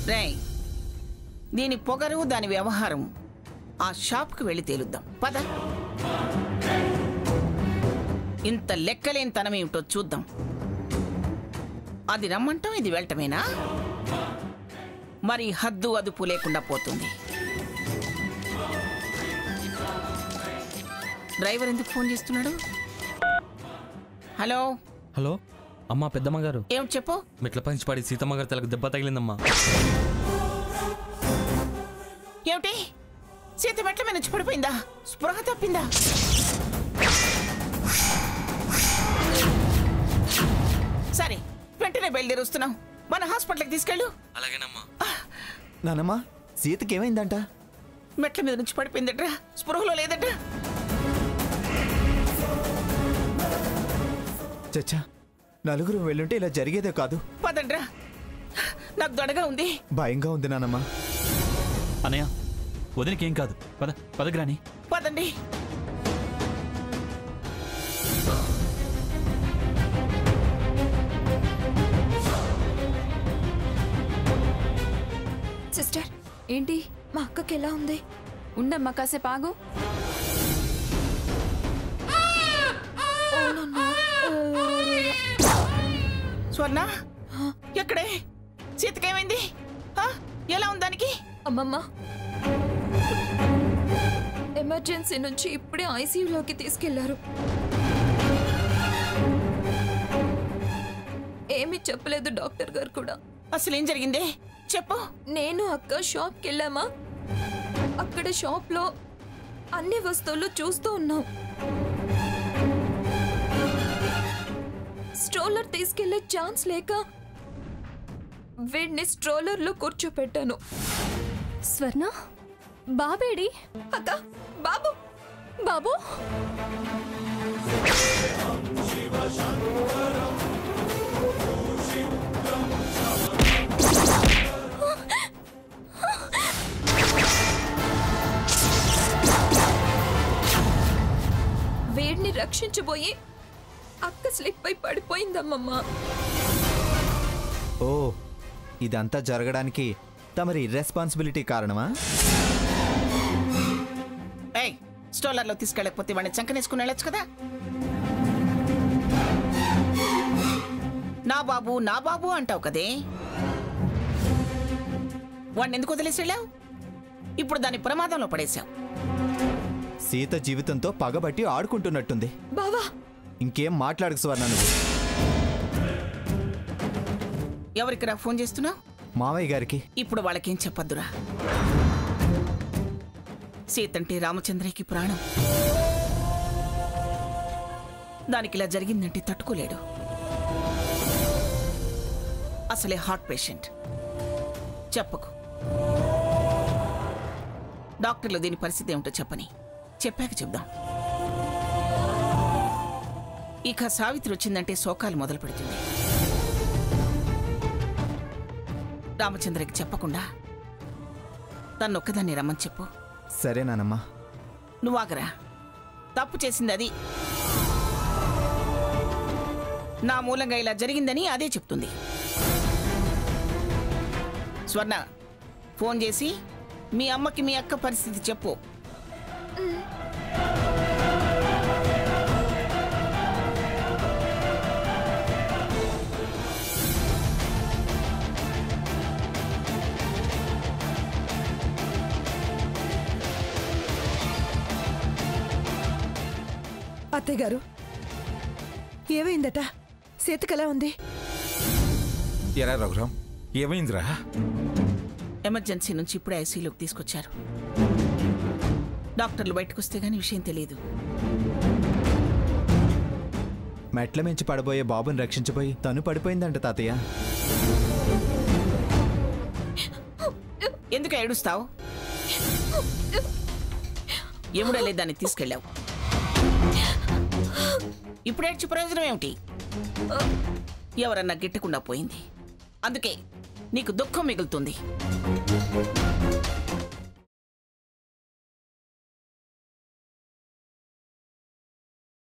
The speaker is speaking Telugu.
రేయ్, దీని పొగరు దాని వ్యవహారం ఆ షాప్కి వెళ్ళి తేలుద్దాం పద. ఇంత లెక్కలేని తనమేమిటో చూద్దాం. అది రమ్మంటాం, ఇది వెళ్ళటమేనా? మరి హద్దు అదుపు లేకుండా పోతుంది. డ్రైవర్ ఎందుకు ఫోన్ చేస్తున్నాడు? హలో హలో అమ్మా, పెద్దమ్మ గారు. ఏమిటి చెప్పు. మెట్ల పంచి పడి సీతమ్మ గారు తలకు దెబ్బ తగిలిందమ్మా. ఏమిటి? సీత మెట్ల మీద నుంచి పడిపోయిందా? స్పృహ తప్పిందా? సరే, వెంటనే బయలుదేరుస్తున్నాం. మన హాస్పిటల్కి తీసుకెళ్ళు. అలాగేనమ్మా. నానమ్మా, సీతకి ఏమైందంట? మెట్ల మీద నుంచి పడిపోయిందట, స్పృహలో లేదట. చచ్చా, నలుగురు వెళ్ళుంటే ఇలా జరిగేదే కాదు. పదండ్రా, నాకు దడగా ఉంది. భయంగా ఉంది నానమ్మా. అన్నయ్య, వదినకేం కాదు. పదగ్రాని. పదండి. సిస్టర్, ఏంటి మా అక్కకి ఎలా ఉంది? ఉండమ్మా, కాసేపు ఆగు. స్వర్ణ, ఎక్కడే? సీతకేమైంది? ఎలా ఉంది దానికి? అమ్మమ్మ, ఎమర్జెన్సీ నుంచి ఇప్పుడే ఐసీయూలోకి తీసుకెళ్లారు. ఏమీ చెప్పలేదు డాక్టర్ గారు కూడా. అసలు ఏం జరిగింది చెప్పు. నేను అక్క షాప్కి వెళ్ళామా, అక్కడ షాప్లో అన్ని వస్తువులు చూస్తూ ఉన్నాం. స్ట్రోలర్ తీసుకెళ్లే ఛాన్స్ లేక వీడిని స్ట్రోలర్లో కూర్చోపెట్టాను. స్వర్ణ, బాబేడి? అక్క, బాబు బాబు వీడిని రక్షించబోయి అక్క స్లిప్ అయి పడిపోయిందమ్మమ్మ. ఓ, ఇదంతా జరగడానికి తమరి ఇర్రెస్పాన్సిబిలిటీ కారణమా? ఏయ్, స్ట్రోలర్లో తీసుకెళ్ళకపోతే వాడిని చంకనేసుకుని వెళ్ళొచ్చు కదా. నా బాబు అంటావు కదే, వాడిని ఎందుకు వదిలేసి వెళ్ళావు? ఇప్పుడు దాని ప్రమాదంలో పడేశావు. సీత జీవితంతో పగబట్టి ఆడుకుంటున్నట్టుంది. బావా, ఇంకేం మాట్లాడకు స్వర్ణ నువ్వు. ఎవరికిరా ఫోన్ చేస్తున్నావు? మావయ్య గారికి. ఇప్పుడు వాళ్ళకేం చెప్పద్దురా. సీతంటే రామచంద్రకి ప్రాణం. దానికి ఇలా జరిగిందంటే తట్టుకోలేడు. అసలే హార్ట్ పేషెంట్. చెప్పకు. డాక్టర్లు దీని పరిస్థితి ఏమిటో చెప్పని, చెప్పాక చెప్దాం. ఇక సావిత్రి వచ్చిందంటే శోకాలు మొదలు పెడుతుంది. రామచంద్రకి చెప్పకుండా తన్నొక్కదాన్ని రమ్మని చెప్పు. సరేనానమ్మా. నువ్వు ఆగరా. తప్పు చేసింది అది. నా మూలంగా ఇలా జరిగిందని అదే చెప్తుంది. స్వర్ణ, ఫోన్ చేసి మీ అమ్మకి మీ అక్క పరిస్థితి చెప్పు. అత్తయ్య గారు, ఏమైందట? సీతకలా ఉంది? ఎరా రఘురాం, ఏమైందిరా? ఎమర్జెన్సీ నుంచి ఇప్పుడే ఐసీయూలోకి తీసుకొచ్చారు. డాక్టర్లు బయటకు వస్తే గానీ విషయం తెలియదు. మెట్ల మించి పడబోయే బాబుని రక్షించబోయి తను పడిపోయిందంట తాతయ్య. ఎందుకు ఏడుస్తావు? ఎముడలే దాన్ని తీసుకెళ్ళావు. ఇప్పుడు ఏడ్చి ప్రయోజనం ఏమిటి? ఎవరన్నా గిట్టకుండా పోయింది, అందుకే నీకు దుఃఖం మిగులుతుంది.